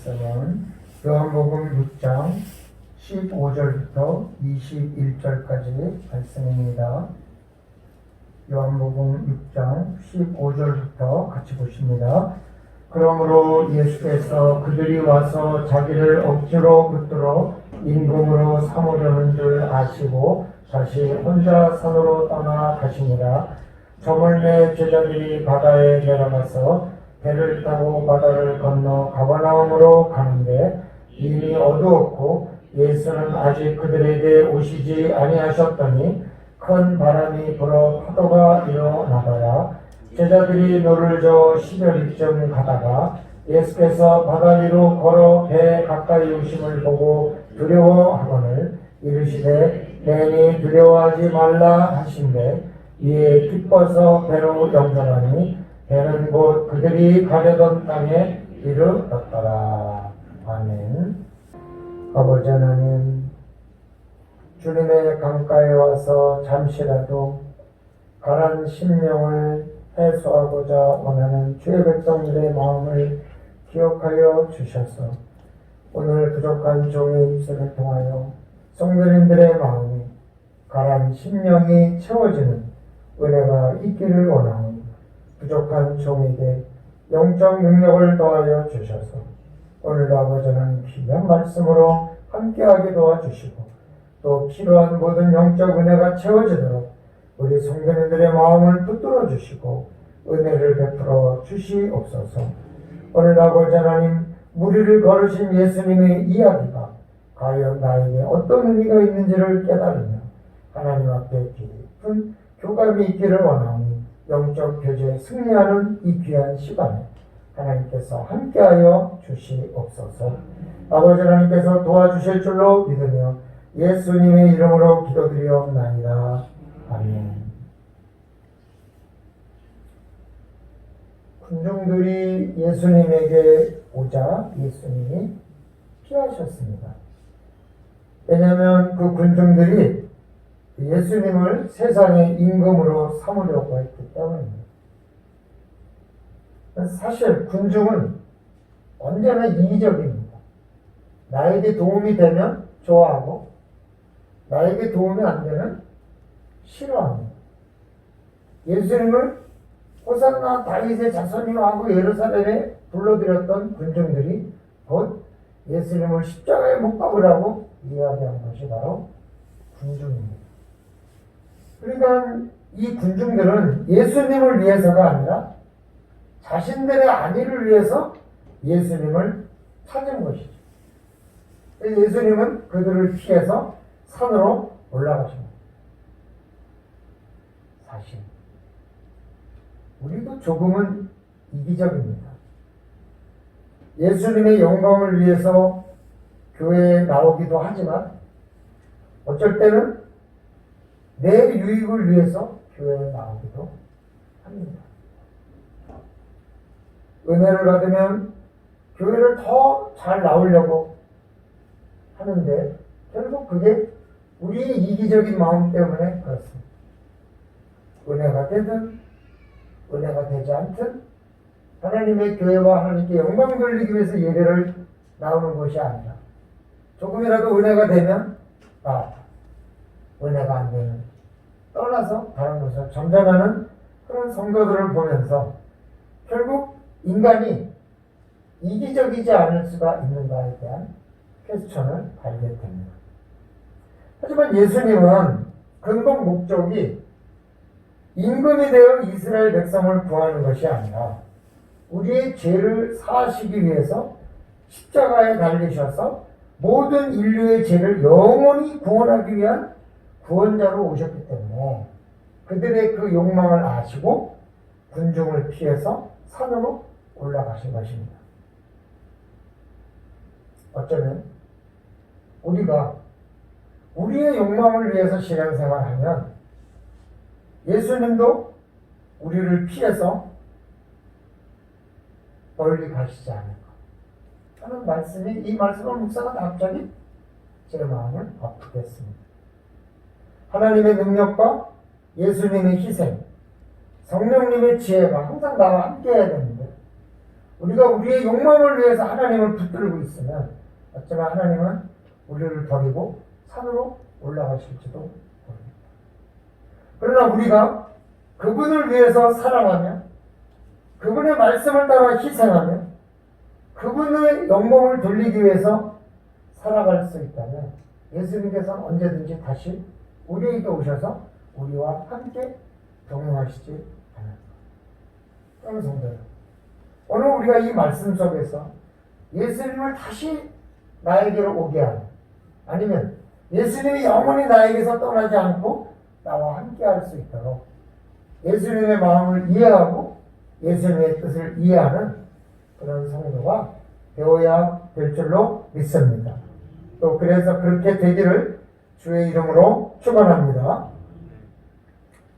말씀은 요한복음 6장 15절부터 21절까지 말씀입니다. 요한복음 6장 15절부터 같이 보십니다. 그러므로 예수께서 그들이 와서 자기를 억지로 붙들어 임금으로 삼으려는 줄 아시고 다시 혼자 산으로 떠나 가시니라. 저물매 제자들이 바다에 내려가서 배를 타고 바다를 건너 가버나움으로 가는데 이미 어두웠고 예수는 아직 그들에게 오시지 아니하셨더니 큰 바람이 불어 파도가 일어나더라. 제자들이 노를 저어 시절이쯤 가다가 예수께서 바다 위로 걸어 배 가까이 오심을 보고 두려워하거늘 이르시되 내니 두려워하지 말라 하신대 이에 기뻐서 배로 영접하니 배는 곧 그들이 가려던 땅에 이르렀더라. 아멘. 아버지 하나님, 주님의 강가에 와서 잠시라도 가란 심령을 해소하고자 원하는 주의 백성들의 마음을 기억하여 주셔서 오늘 부족한 종의 입술을 통하여 성도님들의 마음이 가란 심령이 채워지는 은혜가 있기를 원하오니 부족한 종에게 영적 능력을 더하여 주셔서 오늘도 아버지 하나님 귀한 말씀으로 함께하게 도와주시고 또 필요한 모든 영적 은혜가 채워지도록 우리 성도님들의 마음을 붙들어 주시고 은혜를 베풀어 주시옵소서. 오늘 아버지 하나님 무리를 걸으신 예수님의 이야기가 과연 나에게 어떤 의미가 있는지를 깨달으며 하나님 앞에 깊은 교감이 있기를 원하오니 영적 교제에 승리하는 이 귀한 시간에 하나님께서 함께하여 주시옵소서. 아버지 하나님께서 도와주실 줄로 믿으며 예수님의 이름으로 기도드리옵나이다. 아멘. 군중들이 예수님에게 오자 예수님이 피하셨습니다. 왜냐하면 그 군중들이 예수님을 세상의 임금으로 삼으려고 했기 때문입니다. 사실 군중은 언제나 이기적입니다. 나에게 도움이 되면 좋아하고 나에게 도움이 안 되면 싫어합니다. 예수님을 호산나 다윗의 자손이여 하고 예루살렘에 불러들였던 군중들이 곧 예수님을 십자가에 못 박으라고 이야기한 것이 바로 군중입니다. 그러니까 이 군중들은 예수님을 위해서가 아니라 자신들의 안위를 위해서 예수님을 찾은 것이죠. 예수님은 그들을 피해서 산으로 올라가십니다. 사실 우리도 조금은 이기적입니다. 예수님의 영광을 위해서 교회에 나오기도 하지만 어쩔 때는 내 유익을 위해서 교회에 나오기도 합니다. 은혜를 받으면 교회를 더 잘 나오려고 하는데 결국 그게 우리의 이기적인 마음 때문에 그렇습니다. 은혜가 되든 은혜가 되지 않든 하나님의 교회와 하나님께 영광 돌리기 위해서 예배를 나오는 것이 아니라 조금이라도 은혜가 되면 은혜가 안 되면 떠나서 다른 곳을 전전하는 그런 성도들을 보면서 결국 인간이 이기적이지 않을 수가 있는가에 대한 퀘스천을 발견 됩니다. 하지만 예수님은 근본 목적이 임금이 되어 이스라엘 백성을 구하는 것이 아니라 우리의 죄를 사하시기 위해서 십자가에 달리셔서 모든 인류의 죄를 영원히 구원하기 위한 구원자로 오셨기 때문에 그들의 그 욕망을 아시고 군중을 피해서 산으로 올라가신 것입니다. 어쩌면 우리가 우리의 욕망을 위해서 신앙생활하면 예수님도 우리를 피해서 멀리 가시지 않을까 하는 말씀이 이 말씀을 묵상한 갑자기 제 마음을 아프게 했습니다. 하나님의 능력과 예수님의 희생, 성령님의 지혜가 항상 나와 함께 해야 되는데 우리가 우리의 욕망을 위해서 하나님을 붙들고 있으면 어쩌면 하나님은 우리를 버리고 산으로 올라가실지도 모릅니다. 그러나 우리가 그분을 위해서 살아가며 그분의 말씀을 따라 희생하며 그분의 영광을 돌리기 위해서 살아갈 수 있다면 예수님께서는 언제든지 다시 우리에게 오셔서 우리와 함께 동행하시지 않을까. 성도들, 오늘 우리가 이 말씀 속에서 예수님을 다시 나에게로 오게 하는, 아니면 예수님이 영원히 나에게서 떠나지 않고 나와 함께 할 수 있도록 예수님의 마음을 이해하고 예수님의 뜻을 이해하는 그런 성도가 되어야 될 줄로 믿습니다. 또 그래서 그렇게 되기를 주의 이름으로 축원합니다.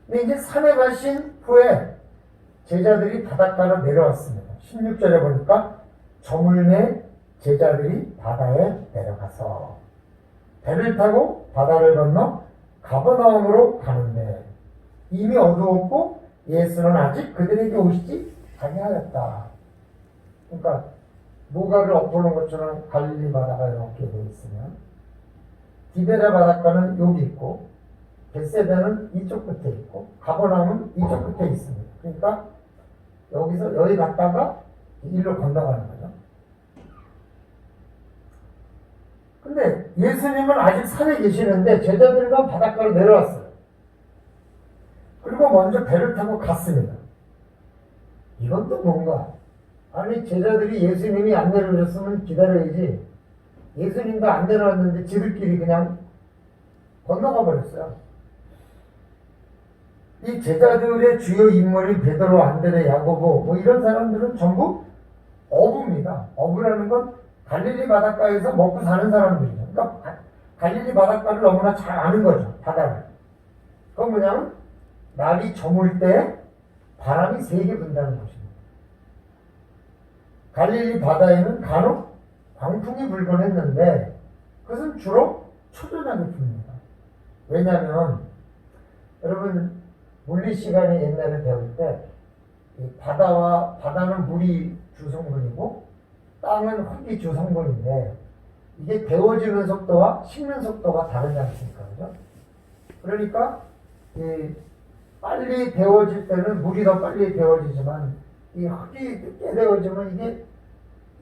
근데 이제 산에 가신 후에 제자들이 바닷가로 내려왔습니다. 16절에 보니까 저물매 제자들이 바다에 내려가서 배를 타고 바다를 건너 가버나움으로 가는데 이미 어두웠고 예수는 아직 그들에게 오시지 아니하였다. 그러니까 모가를 엎어놓은 것처럼 갈릴리 바다가 이렇게 되어 있으면 디베라 바닷가는 여기 있고 벳세다는 이쪽 끝에 있고 가버나움은 이쪽 끝에 있습니다. 그러니까 여기서 여기 갔다가 일로 건너가는 거죠. 근데 예수님은 아직 산에 계시는데 제자들과 바닷가로 내려왔어요. 그리고 먼저 배를 타고 갔습니다. 이건 또 뭔가, 아니 제자들이 예수님이 안 내려오셨으면 기다려야지 예수님도 안 내려왔는데 지들끼리 그냥 건너가 버렸어요. 이 제자들의 주요 인물인 베드로, 안드레, 야고보 뭐 이런 사람들은 전부 어부입니다. 어부라는 건 갈릴리 바닷가에서 먹고 사는 사람들이죠. 그러니까 갈릴리 바닷가를 너무나 잘 아는 거죠. 바다를. 그건 뭐냐면 날이 저물 때 바람이 세게 분다는 것입니다. 갈릴리 바다에는 간혹 광풍이 불곤 했는데 그것은 주로 초저녁에 붑니다. 왜냐하면 여러분 물리 시간에 옛날에 배울 때 바다는 물이 주성분이고 땅은 흙이 주성분인데 이게 데워지는 속도와 식는 속도가 다르지 않습니까? 그죠? 그러니까 빨리 데워질 때는 물이 더 빨리 데워지지만 이 흙이 늦게 데워지면 이게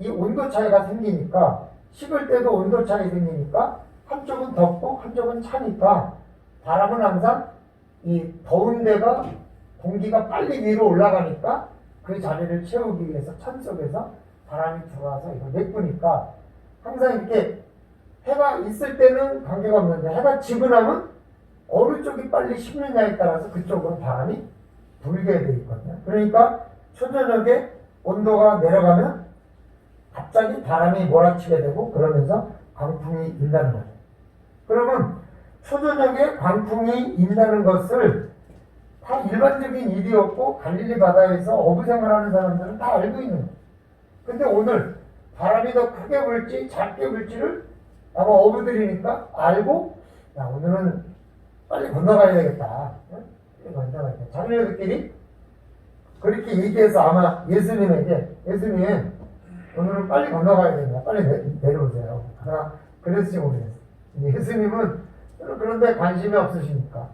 이 온도 차이가 생기니까 식을 때도 온도 차이 생기니까 한쪽은 덥고 한쪽은 차니까 바람은 항상 이 더운 데가 공기가 빨리 위로 올라가니까 그 자리를 채우기 위해서 찬 속에서 바람이 들어와서 이걸 메꾸니까 항상 이렇게 해가 있을 때는 관계가 없는데 해가 지고 나면 어느 쪽이 빨리 식느냐에 따라서 그쪽으로 바람이 불게 돼 있거든요. 그러니까 초저녁에 온도가 내려가면 갑자기 바람이 몰아치게 되고 그러면서 광풍이 인다는 거죠. 그러면 초저녁에 광풍이 인다는 것을 다 일반적인 일이었고 갈릴리 바다에서 어부 생활하는 사람들은 다 알고 있는 거예요. 근데 오늘 바람이 더 크게 불지 작게 불지를 아마 어부들이니까 알고 야 오늘은 빨리 건너가야 되겠다. 빨리 건너가야 돼. 자기네들끼리 그렇게 얘기해서 아마 예수님에게 예수님 오늘은 빨리 건너가야 됩니다. 빨리 내려오세요. 그랬을지 모르겠어요. 예수님은 그런데 관심이 없으시니까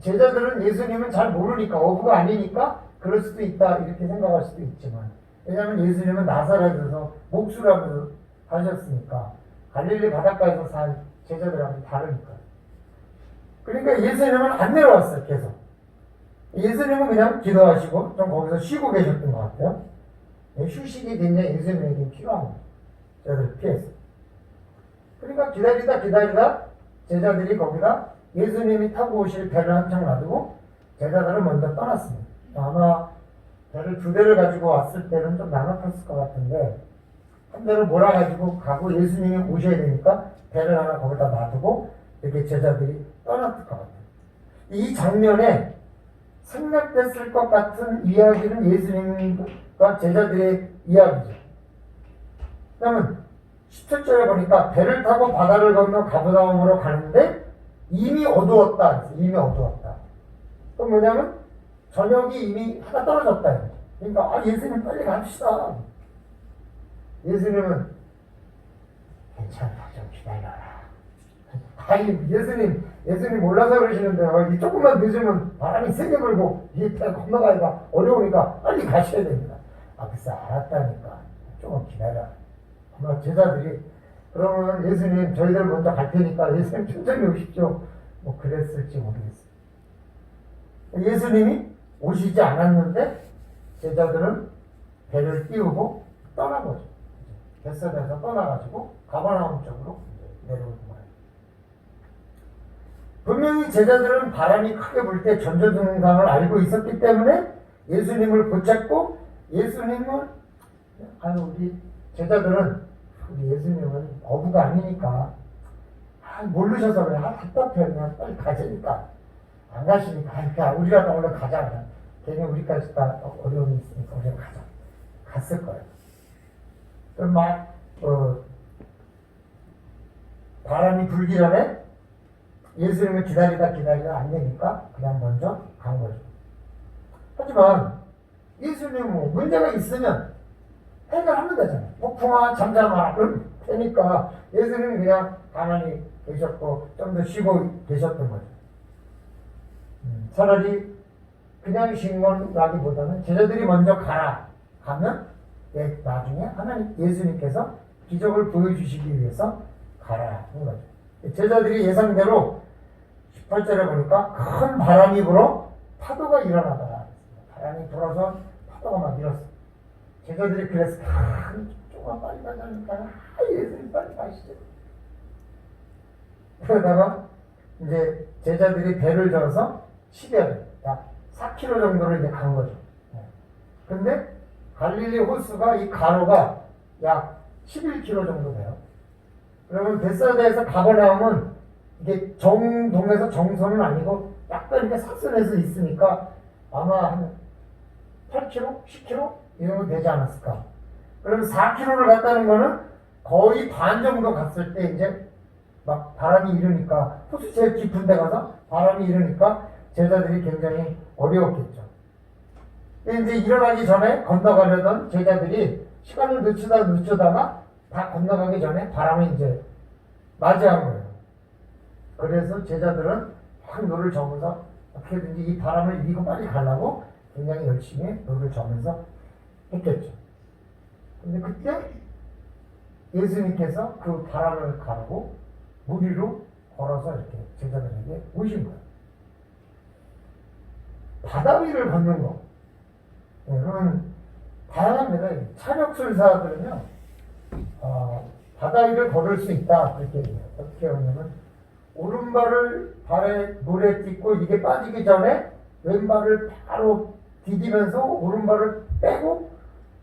제자들은 예수님은 잘 모르니까 어부가 아니니까 그럴 수도 있다 이렇게 생각할 수도 있지만 왜냐하면 예수님은 나사렛에서 목수라고 하셨으니까 갈릴리 바닷가에서 산 제자들하고 다르니까. 그러니까 예수님은 안 내려왔어요. 계속. 예수님은 그냥 기도하시고 좀 거기서 쉬고 계셨던 것 같아요. 휴식이 굉장히 예수님에게 필요한 거예요. 제자들 피해서. 그러니까 기다리다 제자들이 거기다 예수님이 타고 오실 배를 한창 놔두고 제자들은 먼저 떠났습니다. 아마 배를 두 대를 가지고 왔을 때는 좀 나눠 탔을 것 같은데 한 대를 몰아가지고 가고 예수님이 오셔야 되니까 배를 하나 거기다 놔두고 이렇게 제자들이 떠났을 것 같아요. 이 장면에 생략됐을 것 같은 이야기는 예수님과 제자들의 이야기죠. 그러면 17절에 보니까 배를 타고 바다를 건너 가버나움으로 가는데 이미 어두웠다. 이미 어두웠다. 그럼 뭐냐면 저녁이 이미 해가 떨어졌다. 그러니까 예수님 빨리 갑시다. 예수님은 괜찮다, 좀 기다려라. 아니, 예수님 몰라서 그러시는데요. 이 조금만 늦으면 바람이 세게 불고 이 배 건너가기가 어려우니까 빨리 가셔야 됩니다. 아, 글쎄, 알았다니까. 조금 기다려. 아마 제자들이, 그러면 예수님, 저희들 먼저 갈 테니까 예수님 천천히 오십시오. 뭐 그랬을지 모르겠어요. 예수님이 오시지 않았는데 제자들은 배를 띄우고 떠난 거죠. 벳사다에서 떠나가지고 가버나움 쪽으로 내려오는 거예요. 분명히 제자들은 바람이 크게 불 때 전조등강을 알고 있었기 때문에 예수님을 붙잡고 예수님은 우리 제자들은 우리 예수님은 어부가 아니니까 모르셔서 그래. 답답해. 그냥 빨리 가자니까. 안 가시니까 그냥 우리라도 얼른 가자. 괜히 우리까지 다 어려움이 있으니까 우리가 가자. 갔을 거예요. 그럼 바람이 불기 전에 예수님을 기다리다 안 되니까 그냥 먼저 간 거죠. 하지만 예수님은 뭐 문제가 있으면 해결하면 되잖아요. 폭풍아 잠잠하라 그럼 되니까 예수님은 그냥 가만히 계셨고 좀 더 쉬고 계셨던 거죠. 차라리 그냥 쉰 건라기보다는 제자들이 먼저 가면 나중에 하나님 예수님께서 기적을 보여주시기 위해서 가라 한 거죠. 제자들이 예상대로 18절에 보니까 큰 바람이 불어 파도가 일어나더라. 바람이 불어서 파도가 막 일었어. 제자들이 그래서 조금만 빨리 가자니까 예수님 빨리 가시죠. 그러다가 이제 제자들이 배를 저어서 10여 약 4km 정도를 이제 간 거죠. 근데 갈릴리 호수가 이 가로가 약 11km 정도 돼요. 그러면 벳사다에서 가버나움은 이게 정동에서 정선은 아니고 약간 이렇게 사선에서 있으니까 아마 한 8km, 10km 이 정도 되지 않았을까. 그러면 4km를 갔다는 거는 거의 반 정도 갔을 때 이제 막 바람이 일으니까 호수 제일 깊은 데 가서 바람이 일으니까 제자들이 굉장히 어려웠겠죠. 이제 일어나기 전에 건너가려던 제자들이 시간을 늦추다가 다 건너가기 전에 바람이 이제 맞이한 거예요. 그래서 제자들은 막 노를 저으면서 어떻게든지 이 바람을 이기고 빨리 가려고 굉장히 열심히 노를 저으면서 했겠죠. 근데 그때 예수님께서 그 바람을 가르고 물 위로 걸어서 이렇게 제자들에게 오신 거예요. 바다 위를 걷는 거. 그러면 다양합니다. 차력술사들은요, 바다 위를 걸을 수 있다. 그렇게 얘기해요. 어떻게 하냐면, 오른발을 발에 물에 딛고 이게 빠지기 전에 왼발을 바로 디디면서 오른발을 빼고,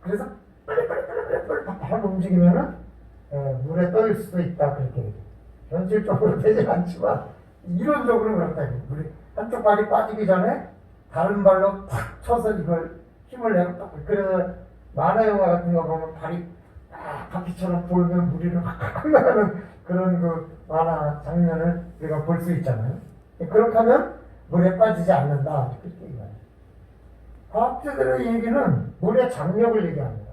그래서 빨리 바로 움직이면은, 물에 떠일 수도 있다. 그렇게 얘기해요. 현실적으로 되지 않지만, 이론적으로 그렇다. 물이 한쪽 발이 빠지기 전에 다른 발로 탁 쳐서 이걸 힘을 내고 그래서 만화 영화 같은 거 보면 발이 바퀴처럼 돌면 무리를 확 나가는 그런 그 만화 장면을 우리가 볼 수 있잖아요. 그렇게 하면 물에 빠지지 않는다. 그렇게 얘기해요. 과학자들의 얘기는 물의 장력을 얘기합니다.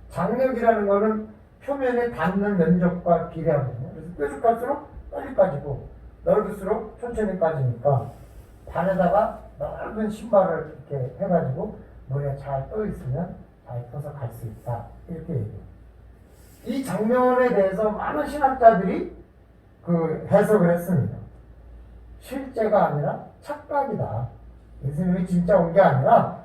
장력이라는 거는 표면에 닿는 면적과 비례하거든요. 그래서 뾰족할수록 빨리 빠지고 넓을수록 천천히 빠지니까 발에다가 넓은 신발을 이렇게 해가지고 물에 잘 떠 있으면 잘 떠서 갈 수 있다. 이렇게 얘기해요. 이 장면에 대해서 많은 신학자들이 그 해석을 했습니다. 실제가 아니라 착각이다. 예수님이 진짜 온 게 아니라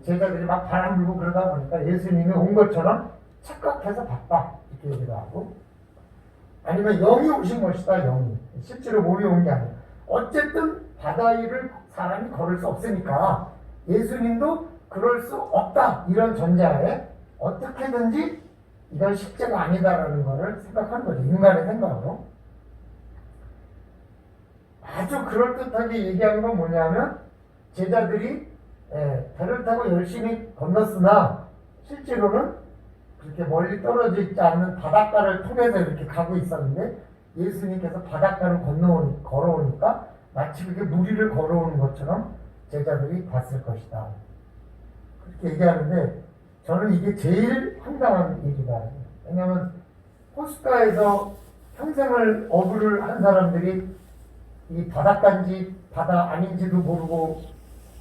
제자들이 막 바람 불고 그러다 보니까 예수님이 온 것처럼 착각해서 봤다. 이렇게 얘기도 하고, 아니면 영이 오신 것이다. 영이. 실제로 몸이 온 게 아니라. 어쨌든 바다 위를 사람이 걸을 수 없으니까 예수님도 그럴 수 없다. 이런 전제하에 어떻게든지 이건 실제가 아니다라는 것을 생각하는 거죠. 인간의 생각으로. 아주 그럴듯하게 얘기한 건 뭐냐면, 제자들이 배를 타고 열심히 건넜으나 실제로는 그렇게 멀리 떨어져 있지 않는 바닷가를 통해서 이렇게 가고 있었는데, 예수님께서 바닷가를 걸어오니까 마치 그게 무리를 걸어오는 것처럼 제자들이 봤을 것이다. 그렇게 얘기하는데, 저는 이게 제일 황당한 얘기다. 왜냐하면 호숫가에서 평생을 어부를 한 사람들이 이 바닷가인지 바다 아닌지도 모르고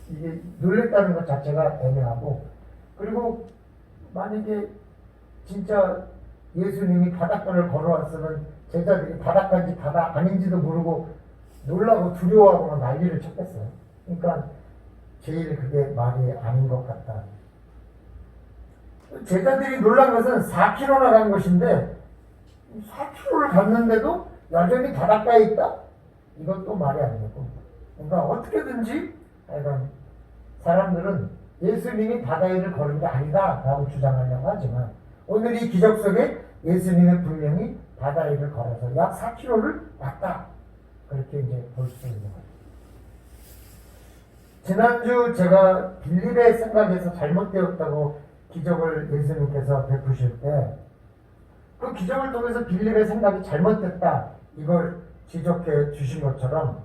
이게 놀랬다는 것 자체가 애매하고, 그리고 만약에 진짜 예수님이 바닷가를 걸어왔으면 제자들이 바닷가인지 바다 아닌지도 모르고 놀라고 두려워하거나 난리를 쳤겠어요. 그러니까 제일 그게 말이 아닌 것 같다. 제자들이 놀란 것은 4km나 간 것인데 4km를 갔는데도 여전히 바닷가에 있다? 이것도 말이 안 되고, 그러니까 어떻게든지 사람들은 예수님이 바다 위를 걸은 게 아니다 라고 주장하려고 하지만, 오늘 이 기적 속에 예수님의 분명히 바다 위를 걸어서 약 4km를 왔다, 그렇게 이제 볼 수 있는 거예요. 지난주 제가 빌립의 생각에서 잘못되었다고 기적을 예수님께서 베푸실 때, 그 기적을 통해서 빌립의 생각이 잘못됐다 이걸 지적해 주신 것처럼,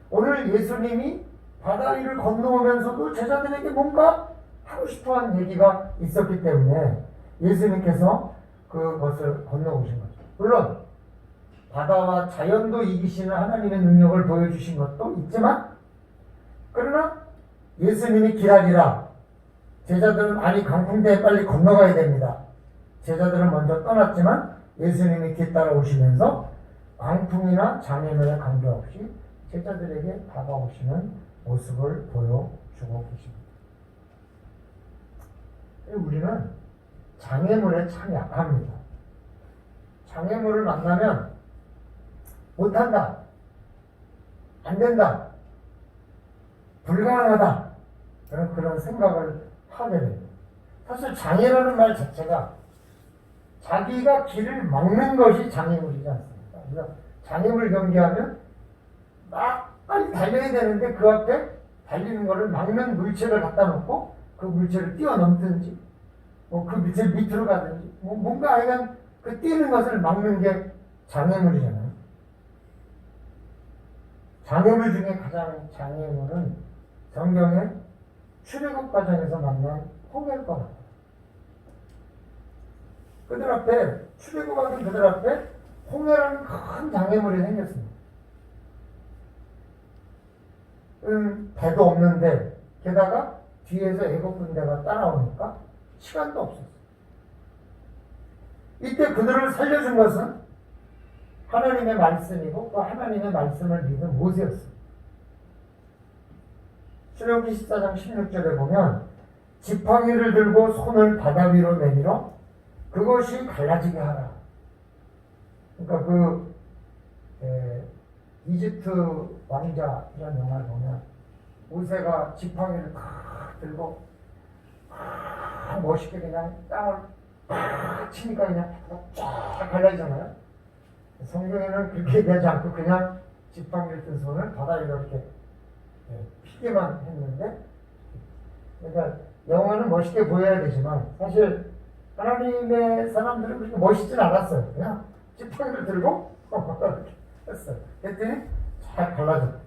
오늘 예수님이 바다 위를 건너오면서도 제자들에게 뭔가 하고 싶어하는 얘기가 있었기 때문에 예수님께서 그것을 건너오신 거죠. 물론 바다와 자연도 이기시는 하나님의 능력을 보여주신 것도 있지만, 그러나 예수님이 기다리라, 제자들은 아니 강풍대에 빨리 건너가야 됩니다. 제자들은 먼저 떠났지만 예수님이 뒤따라 오시면서 광풍이나 장애물에 관계없이 제자들에게 다가오시는 모습을 보여주고 계십니다. 우리는 장애물에 참 약합니다. 장애물을 만나면 못한다, 안된다, 불가능하다, 그런 생각을 하게 됩니다. 사실 장애라는 말 자체가 자기가 길을 막는 것이 장애물이지 않습니까? 그래서 장애물 경기하면 막 빨리 달려야 되는데 그 앞에 달리는 것을 막는 물체를 갖다 놓고 그 물체를 뛰어넘든지 그 물체 밑으로 가든지 뭔가 하여간 그 뛰는 것을 막는 게 장애물이잖아요. 장애물 중에 가장 장애물은 성경의 출애굽 과정에서 만난 홍해일 것 같아요. 그들 앞에, 출애굽하던 그들 앞에 홍해라는 큰 장애물이 생겼습니다. 배도 없는데 게다가 뒤에서 애국 군대가 따라오니까 시간도 없었어요. 이때 그들을 살려준 것은 하나님의 말씀이고 또 하나님의 말씀을 믿은 모세였어요. 출애굽기 14장 16절에 보면 지팡이를 들고 손을 바다 위로 내밀어 그것이 갈라지게 하라. 그러니까 이집트 왕자 이런 영화를 보면 모세가 지팡이를 탁 들고 멋있게 그냥 땅을 팍 치니까 그냥 쫙 갈라지잖아요. 성경에는 그렇게 되지 않고 그냥 지팡이를 든 손을 바다 위로 이렇게 피기만 했는데, 그러니까 영화는 멋있게 보여야 되지만 사실 하나님의 사람들은 그렇게 멋있진 않았어요. 그냥 지팡이를 들고 이렇게 했어요. 그랬더니 잘 갈라졌어요.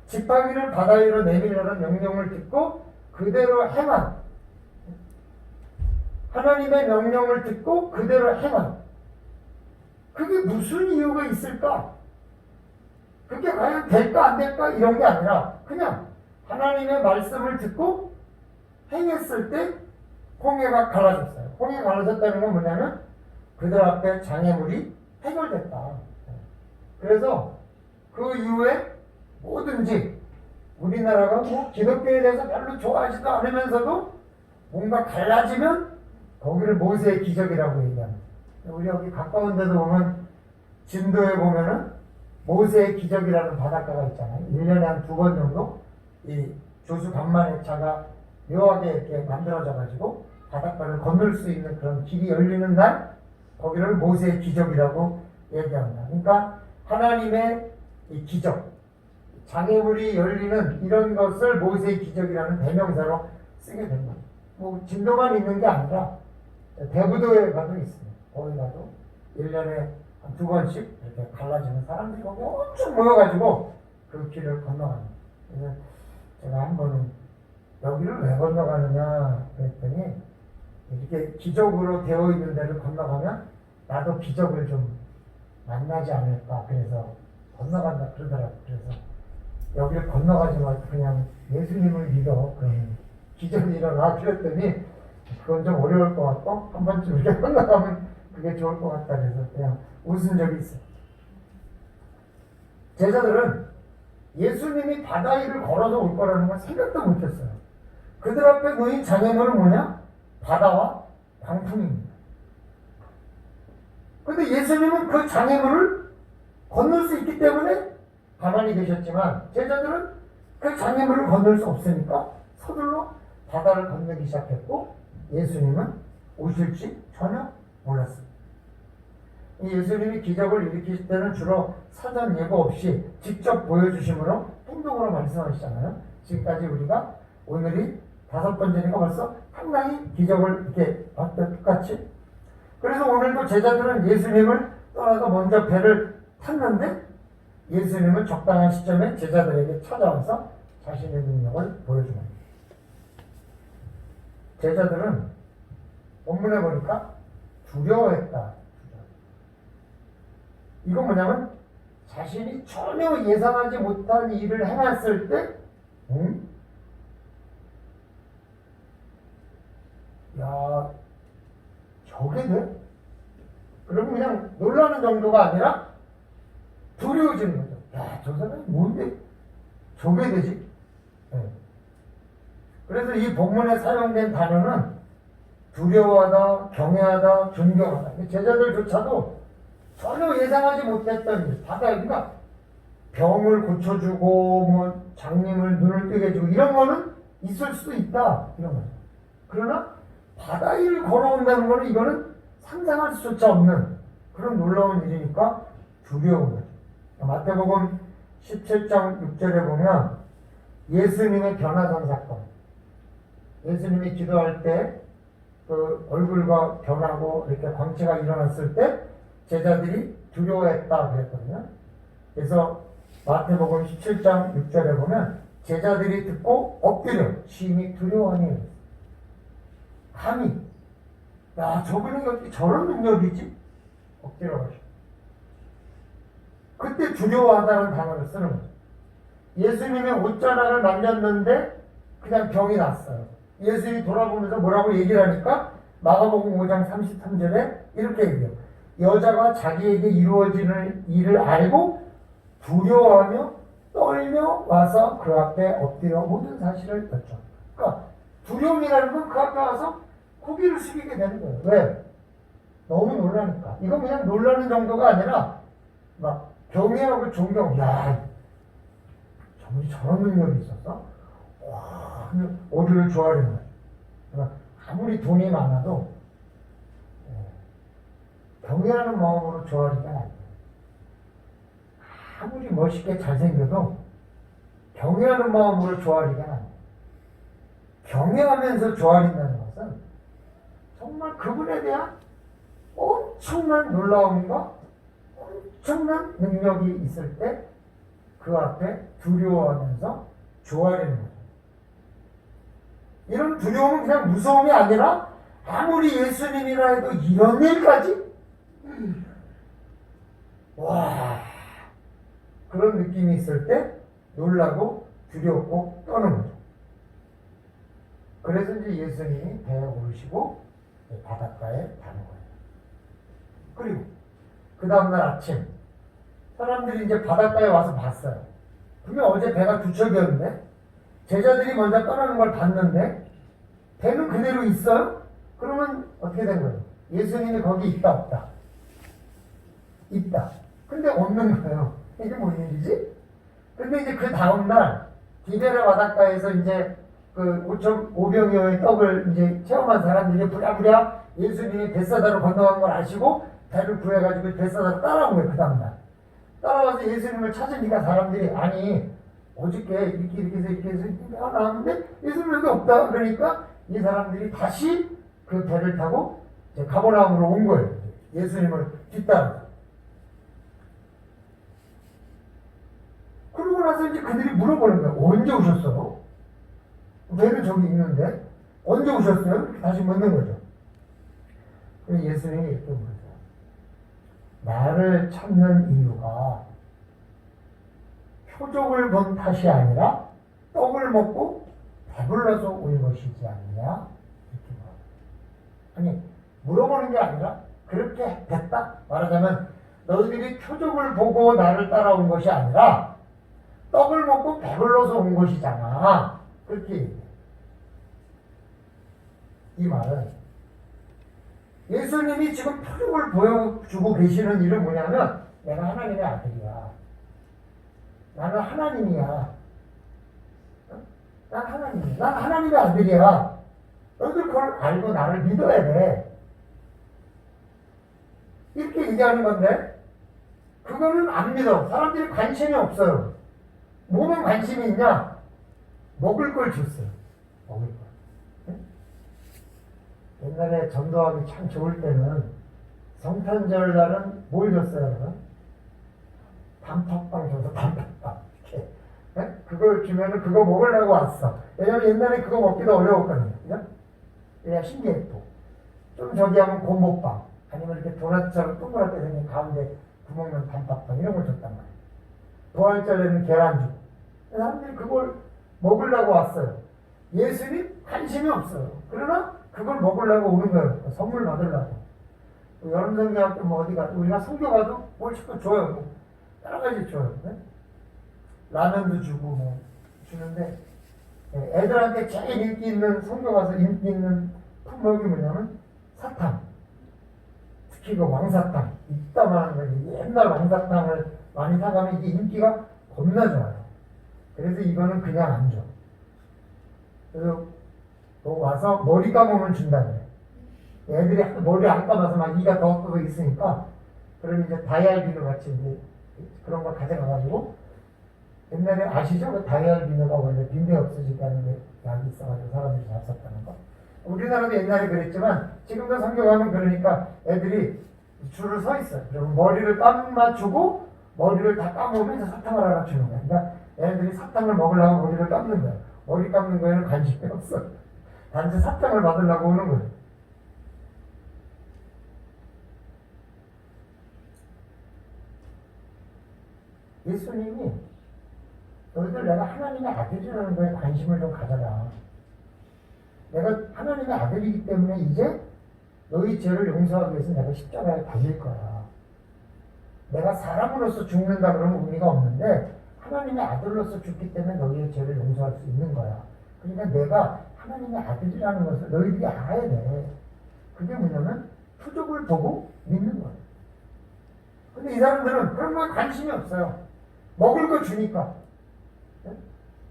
지팡이를 바다 위로 내밀려는 명령을 듣고 그대로 행한, 하나님의 명령을 듣고 그대로 행한, 그게 무슨 이유가 있을까? 그게 과연 될까 안 될까 이런 게 아니라 그냥 하나님의 말씀을 듣고 행했을 때 홍해가 갈라졌어요. 홍해가 갈라졌다는 건 뭐냐면 그들 앞에 장애물이 해결됐다. 그래서 그 이후에 뭐든지 우리나라가 뭐 기독교에 대해서 별로 좋아하지도 않으면서도 뭔가 갈라지면 거기를 모세의 기적이라고 얘기합니다. 우리 여기 가까운 데도 보면 진도에 보면은 모세의 기적이라는 바닷가가 있잖아요. 1년에 한 2번 정도 이 조수 간만의 차가 묘하게 이렇게 만들어져 가지고 바닷가를 건널 수 있는 그런 길이 열리는 날, 거기를 모세의 기적이라고 얘기합니다. 그러니까 하나님의 이 기적, 장애물이 열리는 이런 것을 모세의 기적이라는 대명사로 쓰게 됩니다. 뭐 진도만 있는 게 아니라 대부도에 가도 있습니다. 거기 가도 1년에 한 2번씩 이렇게 갈라지는 사람들이 거기 엄청 모여가지고 그 길을 건너갑니다. 그래서 제가 한 번은 여기를 왜 건너가느냐 그랬더니 이렇게 기적으로 되어 있는 데를 건너가면 나도 기적을 좀 만나지 않을까. 그래서 건너간다 그러더라고. 그래서 여기를 건너가지 말고 그냥 예수님을 믿어. 그러면 기적이 일어나. 그랬더니 그건 좀 어려울 것 같고 한 번쯤 이렇게 건너가면 그게 좋을 것 같다. 그래서 그냥 웃은 적이 있어. 제자들은 예수님이 바다 위를 걸어서 올 거라는 걸 생각도 못했어요. 그들 앞에 놓인 장애물은 뭐냐? 바다와 광풍입니다. 그런데 예수님은 그 장애물을 건널 수 있기 때문에 가만히 계셨지만 제자들은 그 장애물을 건널 수 없으니까 서둘러 바다를 건너기 시작했고 예수님은 오실지 전혀 몰랐습니다. 이 예수님이 기적을 일으키실 때는 주로 사전 예고 없이 직접 보여주심으로 행동으로 말씀하시잖아요. 지금까지 우리가 오늘이 5번째니까 벌써 상당히 기적을 이렇게 봤던 똑같이. 그래서 오늘도 제자들은 예수님을 떠나서 먼저 배를 탔는데 예수님은 적당한 시점에 제자들에게 찾아와서 자신의 능력을 보여줍니다. 제자들은 본문에 보니까 두려워했다. 이건 뭐냐면 자신이 전혀 예상하지 못한 일을 행했을 때 야, 저게 돼? 그러면 그냥 놀라는 정도가 아니라 두려워지는 거죠. 야, 저 사람이 뭔데 저게 되지? 네. 그래서 이 본문에 사용된 단어는 두려워하다, 경외하다, 존경하다. 제자들조차도 전혀 예상하지 못했던 일, 바다가 병을 고쳐주고 뭐 장님을 눈을 뜨게 해주고 이런 거는 있을 수도 있다. 이런 거죠. 그러나 바다 위를 걸어온다는 거는 이거는 상상할 수조차 없는 그런 놀라운 일이니까 두려운 거죠. 마태복음 17장 6절에 보면 예수님의 변화산 사건, 예수님이 기도할 때 그 얼굴과 변하고 이렇게 광채가 일어났을 때 제자들이 두려워했다 그랬거든요. 그래서 마태복음 17장 6절에 보면 제자들이 듣고 엎드려 심히 두려워하니 감히 야 저분이 어떻게 저런 능력이지? 엎드려 가지고 그때 두려워하다는 단어를 쓰는 거죠. 예수님의 옷자락을 만졌는데 그냥 병이 났어요. 예수님이 돌아보면서 뭐라고 얘기를 하니까 마가복음 5장 33절에 이렇게 얘기해요. 여자가 자기에게 이루어지는 일을 알고 두려워하며 떨며 와서 그 앞에 엎드려 모든 사실을 여쭤. 그러니까 두려움이라는 건 그 앞에 와서 고개를 숙이게 되는 거예요. 왜? 너무 놀라니까. 이건 그냥 놀라는 정도가 아니라 막 경외하고 존경. 야, 정말 저런 능력이 있었어? 와, 어디를 좋아하는 거예요. 그러니까 아무리 돈이 많아도 경외하는 마음으로 좋아하니까 안 돼요. 아무리 멋있게 잘생겨도 경외하는 마음으로 좋아하니까 안 돼요. 경외하면서 좋아한다는 것은 정말 그분에 대한 엄청난 놀라움과 엄청난 능력이 있을 때 그 앞에 두려워하면서 좋아하는 거예요. 이런 두려움은 그냥 무서움이 아니라 아무리 예수님이라 해도 이런 일까지? 와, 그런 느낌이 있을 때 놀라고 두렵고 떠는 거죠. 그래서 이제 예수님이 배에 오르시고 바닷가에 가는 거예요. 그리고 그 다음날 아침 사람들이 이제 바닷가에 와서 봤어요. 분명 어제 배가 두 척이었는데 제자들이 먼저 떠나는 걸 봤는데 배는 그대로 있어요? 그러면 어떻게 된 거예요? 예수님이 거기 있다 없다? 있다. 근데 없는 거예요. 이게 뭔 일이지? 근데 이제 그 다음날 디베라 바닷가에서 이제 그 5,500여의 떡을 이제 체험한 사람들이 부랴부랴 예수님이 벳사다로 건너간 걸 아시고 배를 구해가지고 벳사다로 따라온 거예요. 그 다음날 따라와서 예수님을 찾으니까 사람들이 아니 어저께 이렇게 해서 나왔는데 예수님 여기 없다. 그러니까 이 사람들이 다시 그 배를 타고 이제 가버나움으로 온 거예요. 예수님을 뒤따라서. 그러고 나서 이제 그들이 물어보는 거예요. 언제 오셨어요? 배는 저기 있는데 언제 오셨어요? 이렇게 다시 묻는 거죠. 그래서 예수님이 이렇게 물으세요. 나를 찾는 이유가 표적을 본 탓이 아니라 떡을 먹고 배불러서 온 것이지 않느냐? 이렇게 물어요. 아니, 물어보는 게 아니라 그렇게 됐다? 말하자면 너희들이 표적을 보고 나를 따라온 것이 아니라 떡을 먹고 배불러서 온 것이잖아. 그렇게 얘기해요. 이 말은 예수님이 지금 표적을 보여주고 계시는 일은 뭐냐면 내가 하나님의 아들이야. 나는 하나님이야. 난 하나님이야. 난 하나님의 아들이야. 너희들 그걸 알고 나를 믿어야 돼. 이렇게 얘기하는 건데 그거는 안 믿어. 사람들이 관심이 없어요. 뭐만 관심이 있냐? 먹을 걸 줬어요. 먹을 걸. 옛날에 전도하기 참 좋을 때는 성탄절 날은 뭘 줬어요? 단팥빵 줘서 단팥빵. 이렇게. 네? 그걸 주면은 그거 먹으려고 왔어. 왜냐면 옛날에 그거 먹기도 어려웠거든요. 그죠? 그냥 신기했고. 좀 저기 하면 곰보빵. 아니면 이렇게 도넛처럼 동그랗게 생긴 가운데 구멍난 단팥빵 이런 걸 줬단 말이에요. 부활절에는 계란죽. 사람들이 그걸 먹으려고 왔어요. 예수님 관심이 없어요. 그러나 그걸 먹으려고 오는 거예요. 선물 받으려고. 여름 성경학교 뭐 어디 가도 우리가 성교 가도 뭘 자꾸 줘요. 뭐 여러 가지 줘요. 네? 라면도 주고 뭐 주는데 애들한테 제일 인기 있는 성교 가서 인기 있는 품목이 뭐냐면 사탕. 특히 그 왕사탕. 이따만한 거 옛날 왕사탕을 많이 사가면 이게 인기가 겁나 좋아요. 그래서 이거는 그냥 안 줘. 그래서 또 와서 머리 감으면 준다네. 애들이 머리 안 감아서 막 이가 더 뜨고 있으니까 그럼 이제 다이알비누 같이 이제 그런 걸 가져가가지고 옛날에 아시죠? 그 다이알비누가 원래 빈대 없어지게 하는 게 약이 있어가지고 사람들이 잘 썼다는 거. 우리나라도 옛날에 그랬지만 지금도 성경 가면 그러니까 애들이 줄을 서 있어요. 그러면 머리를 감아주고 머리를 다 감으면서 사탕을 하나 주는 거야. 그러니까 애들이 사탕을 먹으려고 머리를 감는 거야. 머리 감는 거에는 관심이 없어. 단지 사탕을 받으려고 오는 거예요. 예수님이 너희들 내가 하나님의 아들이라는 거에 관심을 좀 가져라. 내가 하나님의 아들이기 때문에 이제 너희 죄를 용서하기 위해서 내가 십자가에 달릴 거야. 내가 사람으로서 죽는다 그러면 의미가 없는데 하나님의 아들로서 죽기 때문에 너희의 죄를 용서할 수 있는 거야. 그러니까 내가 하나님의 아들이라는 것을 너희들이 알아야 돼. 그게 뭐냐면 표적을 보고 믿는 거예요. 근데 이 사람들은 그런 거에 관심이 없어요. 먹을 거 주니까.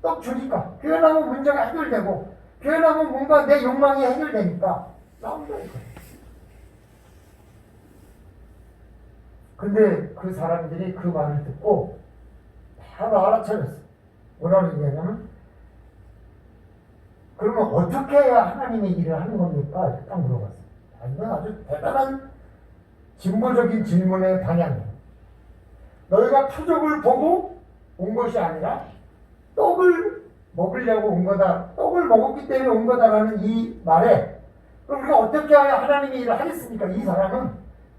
떡 주니까. 교회 나오면 문제가 해결되고 교회 나오면 뭔가 내 욕망이 해결되니까 나온다니까. 근데 그 사람들이 그 말을 듣고 바로 알아차렸어. 뭐라고 얘기하냐면 그러면 어떻게 해야 하나님의 일을 하는 겁니까? 이렇게 딱 물어봤어요. 이건 아주 대단한 진보적인 질문의 방향이에요. 너희가 표적을 보고 온 것이 아니라 떡을 먹으려고 온 거다. 떡을 먹었기 때문에 온 거다라는 이 말에 그럼 우리가 어떻게 해야 하나님의 일을 하겠습니까? 이 사람은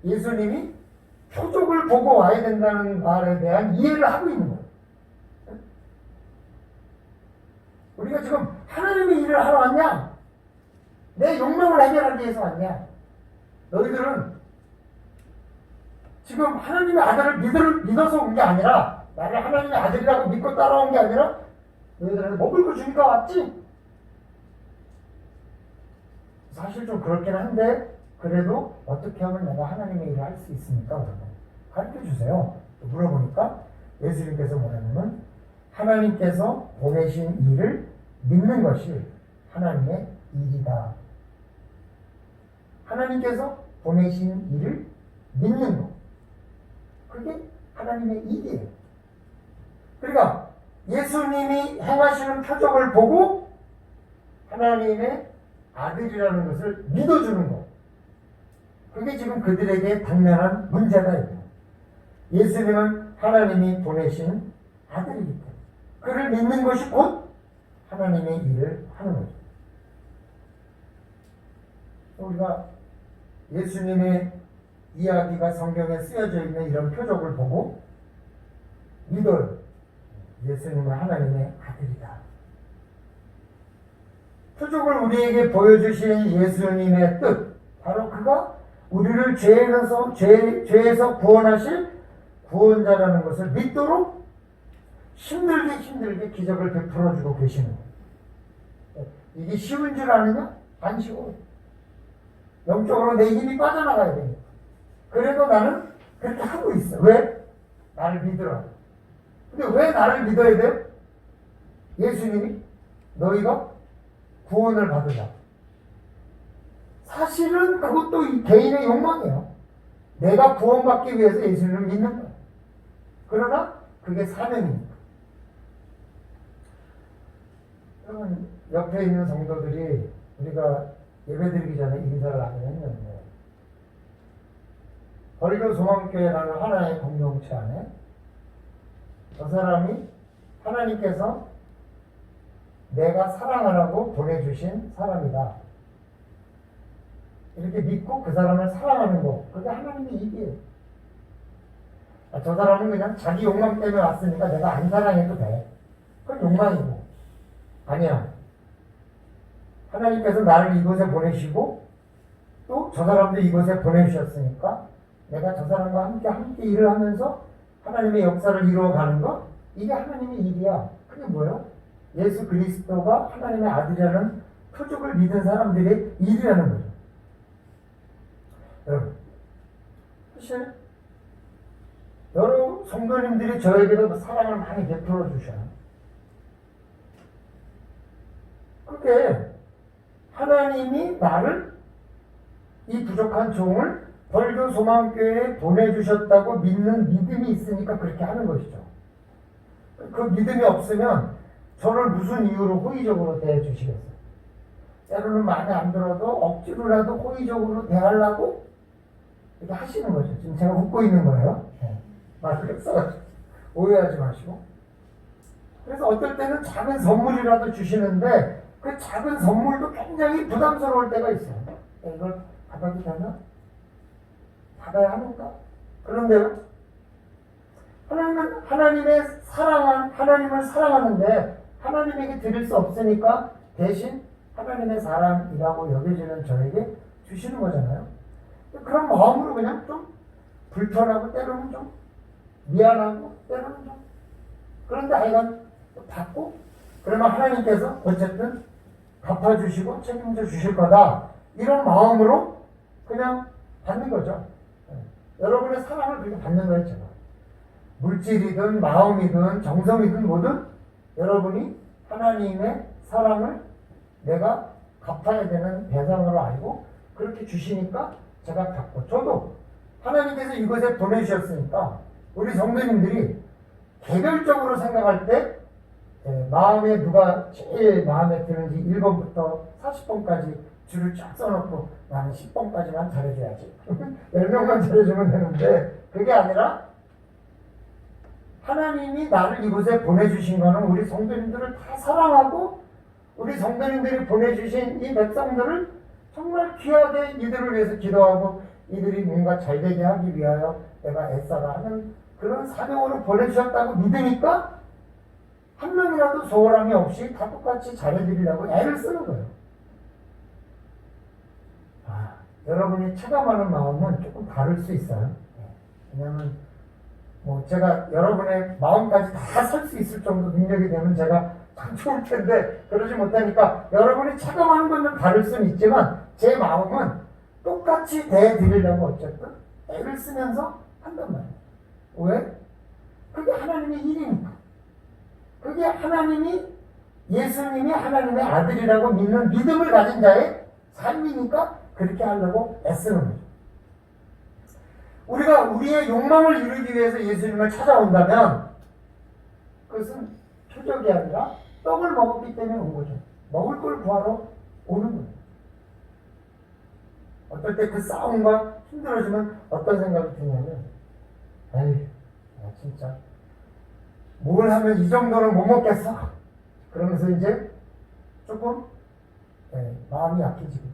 예수님이 표적을 보고 와야 된다는 말에 대한 이해를 하고 있는 거예요. 우리가 지금 하나님의 일을 하러 왔냐? 내 욕망을 해결하기 위해서 왔냐? 너희들은 지금 하나님의 아들을 믿어서 온 게 아니라 나를 하나님의 아들이라고 믿고 따라온 게 아니라 너희들한테 먹을 거 주니까 왔지? 사실 좀 그렇긴 한데 그래도 어떻게 하면 내가 하나님의 일을 할 수 있습니까? 그러면 가르쳐 주세요. 물어보니까 예수님께서 뭐냐면 하나님께서 보내신 일을 믿는 것이 하나님의 일이다. 하나님께서 보내신 일을 믿는 것. 그게 하나님의 일이에요. 그러니까 예수님이 행하시는 표적을 보고 하나님의 아들이라는 것을 믿어주는 것. 그게 지금 그들에게 당면한 문제가 있어요. 예수님은 하나님이 보내신 아들이기 때문에 그를 믿는 것이 곧 하나님의 일을 하는 거죠. 우리가 예수님의 이야기가 성경에 쓰여져 있는 이런 표적을 보고 믿어요. 예수님은 하나님의 아들이다. 표적을 우리에게 보여주신 예수님의 뜻, 바로 그가 우리를 죄에서 구원하실 구원자라는 것을 믿도록 힘들게 기적을 베풀어주고 계시는 거예요. 이게 쉬운 줄 아느냐? 안 쉬워. 영적으로 내 힘이 빠져나가야 되니까. 그래도 나는 그렇게 하고 있어. 왜? 나를 믿으라. 근데 왜 나를 믿어야 돼요? 예수님이 너희가 구원을 받으라. 사실은 그것도 이 개인의 욕망이에요. 내가 구원받기 위해서 예수님을 믿는 거예요. 그러나 그게 사명입니다. 그러면 옆에 있는 성도들이 우리가 예배드리기 전에 인사를 하긴 했는데, 벌교 소망교회라는 하나의 공동체 안에 저 사람이 하나님께서 내가 사랑하라고 보내주신 사람이다, 이렇게 믿고 그 사람을 사랑하는 거, 그게 하나님의 일이에요. 저 사람은 그냥 자기 욕망 때문에 왔으니까 내가 안 사랑해도 돼, 그건 욕망이고. 아니야. 하나님께서 나를 이곳에 보내시고 또 저 사람도 이곳에 보내주셨으니까 내가 저 사람과 함께 일을 하면서 하나님의 역사를 이루어가는 거, 이게 하나님의 일이야. 그게 뭐예요? 예수 그리스도가 하나님의 아들이라는 표적을 믿은 사람들의 일이라는 거죠. 여러분, 사실 여러 성도님들이 저에게도 사랑을 많이 베풀어 주셔요. 그게 하나님이 나를, 이 부족한 종을 벌교 소망교회에 보내주셨다고 믿는 믿음이 있으니까 그렇게 하는 것이죠. 그 믿음이 없으면 저를 무슨 이유로 호의적으로 대해주시겠어요? 때로는 마음에 안 들어도 억지로라도 호의적으로 대하려고 이렇게 하시는 거죠. 지금 제가 웃고 있는 거예요. 맞겠어? 오해하지 마시고. 그래서 어떨 때는 작은 선물이라도 주시는데 그 작은 선물도 굉장히 부담스러울 때가 있어요. 이걸 받아도 되나? 받아야 하는가? 그런데요, 하나님의 하나님을 사랑하는데 하나님에게 드릴 수 없으니까 대신 하나님의 사람이라고 여겨지는 저에게 주시는 거잖아요. 그런 마음으로 그냥 좀 불편하고 때로는 좀 미안하고 때로는 좀, 그런데 하여간 받고, 그러면 하나님께서 어쨌든 갚아주시고 책임져 주실 거다, 이런 마음으로 그냥 받는 거죠. 여러분의 사랑을 그렇게 받는 거예요. 제가 물질이든 마음이든 정성이든 뭐든 여러분이 하나님의 사랑을 내가 갚아야 되는 대상으로 알고 그렇게 주시니까 제가 받고, 저도 하나님께서 이곳에 보내주셨으니까 우리 성도님들이 개별적으로 생각할 때 마음에 누가 제일 마음에 드는지 1번부터 40번까지 줄을 쫙 써놓고 나는 10번까지만 잘해줘야지 10명만 잘해주면 되는데, 그게 아니라 하나님이 나를 이곳에 보내주신 거는 우리 성도님들을 다 사랑하고 우리 성도님들이 보내주신 이 백성들을 정말 귀하게 이들을 위해서 기도하고 이들이 뭔가 잘되게 하기 위하여 내가 애써라 하는 그런 사명으로 보내주셨다고 믿으니까 한 명이라도 소홀함이 없이 다 똑같이 잘해드리려고 애를 쓰는 거예요. 여러분이 체감하는 마음은 조금 다를 수 있어요. 왜냐하면 제가 여러분의 마음까지 다 살 수 있을 정도 능력이 되면 제가 참 좋을 텐데 그러지 못하니까 여러분이 체감하는 건 좀 다를 수는 있지만 제 마음은 똑같이 대해드리려고 어쨌든 애를 쓰면서 한단 말이에요. 왜? 그게 하나님의 일이니까. 그게 예수님이 하나님의 아들이라고 믿는 믿음을 가진 자의 삶이니까 그렇게 하려고 애쓰는 거죠. 우리가 우리의 욕망을 이루기 위해서 예수님을 찾아온다면 그것은 표적이 아니라 떡을 먹었기 때문에 온 거죠. 먹을 걸 구하러 오는 거예요. 어떨 때 그 싸움과 힘들어지면 어떤 생각이 드냐면, 에이, 진짜 뭘 하면 이 정도는 못 먹겠어? 그러면서 이제 조금 마음이 약해지거든요.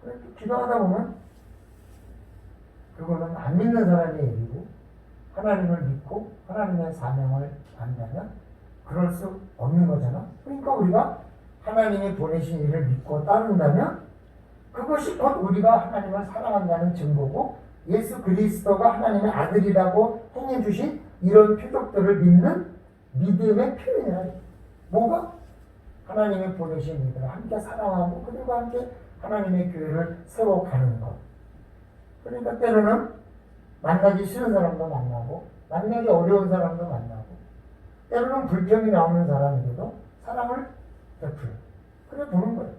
그래서 기도하다 보면 그거는 안 믿는 사람의 얘기고, 하나님을 믿고 하나님의 사명을 안다면 그럴 수 없는 거잖아. 그러니까 우리가 하나님이 보내신 일을 믿고 따른다면 그것이 곧 우리가 하나님을 사랑한다는 증거고, 예수 그리스도가 하나님의 아들이라고 행해 주신 이런 표적들을 믿는 믿음의 표현이라. 뭐가? 하나님이 보내신 이들을 함께 사랑하고 그들과 함께 하나님의 교회를 세워가는 것. 그러니까 때로는 만나기 싫은 사람도 만나고, 만나기 어려운 사람도 만나고, 때로는 불평이 나오는 사람에게도 사랑을 베풀어. 그래 보는 거예요.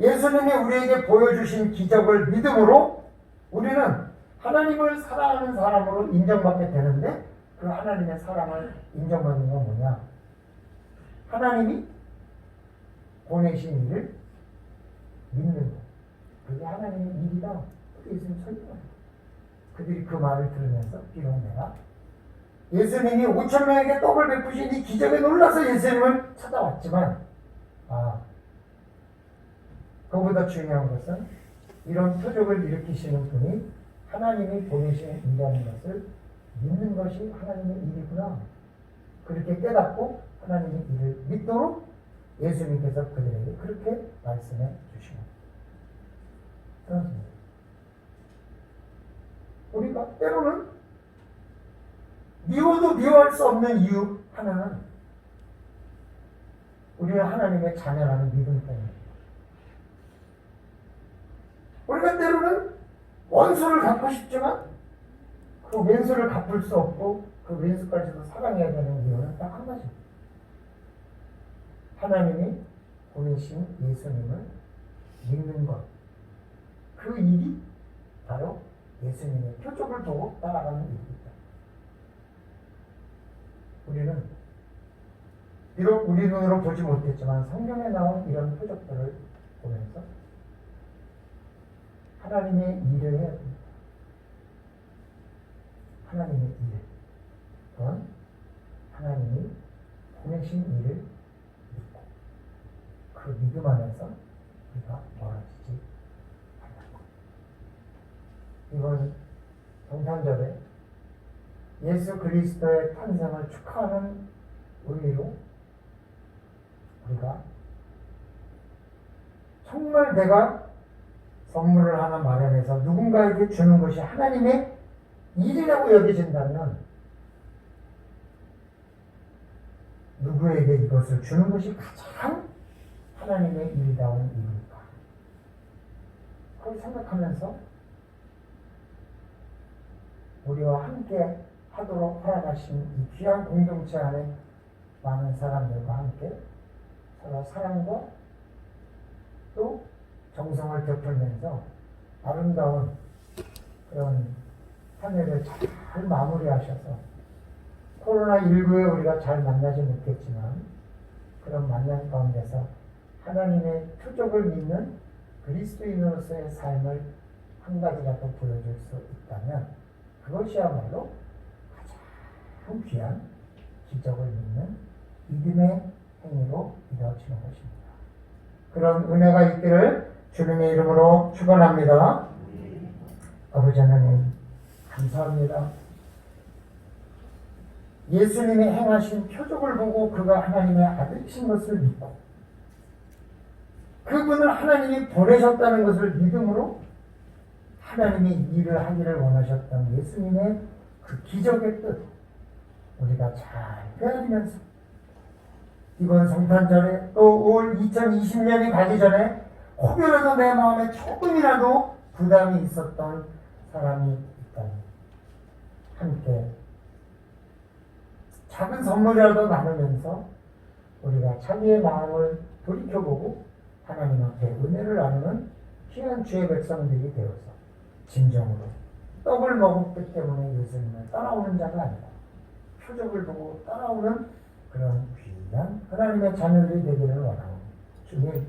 예수님이 우리에게 보여주신 기적을 믿음으로 우리는 하나님을 사랑하는 사람으로 인정받게 되는데, 그 하나님의 사랑을 인정받는 건 뭐냐? 하나님이 보내신 일을 믿는 것. 그게 하나님의 일이다. 그게 예수님 설명합니다. 그들이 그 말을 들으면서 비록 내가 예수님이 5천 명에게 떡을 베푸신 이 기적에 놀라서 예수님을 찾아왔지만, 그보다 중요한 것은 이런 표적을 일으키시는 분이 하나님이 보내신 일이라는 것을 믿는 것이 하나님의 일이구나. 그렇게 깨닫고 하나님의 일을 믿도록 예수님께서 그들에게 그렇게 말씀해 주시고, 우리가 때로는 미워도 미워할 수 없는 이유 하나는 우리는 하나님의 자녀라는 믿음 때문입니다. 우리가 때로는 원수를 갚고 싶지만 그 왼수를 갚을 수 없고 그 왼수까지도 사랑해야 되는 이유는 딱 한 가지입니다. 하나님이 보내신 예수님을 믿는 것. 그 일이 바로 예수님의 표적을 보고 따라가는 일입니다. 우리는 비록 우리 눈으로 보지 못했지만 성경에 나온 이런 표적들을 보면서 하나님의 일을 해야 됩니다. 하나님의 일. 또한 하나님이 보내신 일을 믿고 그 믿음 안에서 우리가 멀어지지 않는 것. 이번 성탄절에 예수 그리스도의 탄생을 축하하는 의미로 우리가 정말 내가 선물을 하나 마련해서 누군가에게 주는 것이 하나님의 일이라고 여겨진다면 누구에게 이것을 주는 것이 가장 하나님의 일다운 일일까? 그걸 생각하면서 우리와 함께 하도록 허락하신 이 귀한 공동체 안에 많은 사람들과 함께 서로 사랑과 또 정성을 베풀면서 아름다운 그런 한 해를 잘 마무리하셔서 코로나19에 우리가 잘 만나지 못했지만 그런 만남 가운데서 하나님의 표적을 믿는 그리스도인으로서의 삶을 한 가지라도 보여줄 수 있다면 그것이야말로 가장 귀한 기적을 믿는 믿음의 행위로 이루어지는 것입니다. 그런 은혜가 있기를 주님의 이름으로 축원합니다. 아버지 하나님 감사합니다. 예수님이 행하신 표적을 보고 그가 하나님의 아들이신 것을 믿고 그분을 하나님이 보내셨다는 것을 믿음으로 하나님이 일을 하기를 원하셨던 예수님의 그 기적의 뜻 우리가 잘 헤아리면서 이번 성탄절에 또 올 2020년이 가기 전에 혹여라도 내 마음에 조금이라도 부담이 있었던 사람이 있다면 함께 작은 선물이라도 나누면서 우리가 자기의 마음을 돌이켜보고 하나님 앞에 은혜를 나누는 귀한 주의 백성들이 되어서 진정으로 떡을 먹었기 때문에 예수님을 따라오는 자가 아니라 표적을 보고 따라오는 그런 귀한 하나님의 자녀들이 되기를 원하오니 주님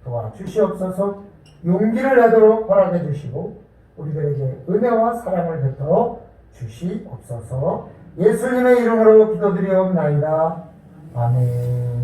도와주시옵소서. 용기를 내도록 허락해 주시고 우리들에게 은혜와 사랑을 베풀어 주시옵소서. 예수님의 이름으로 기도드리옵나이다. 아멘.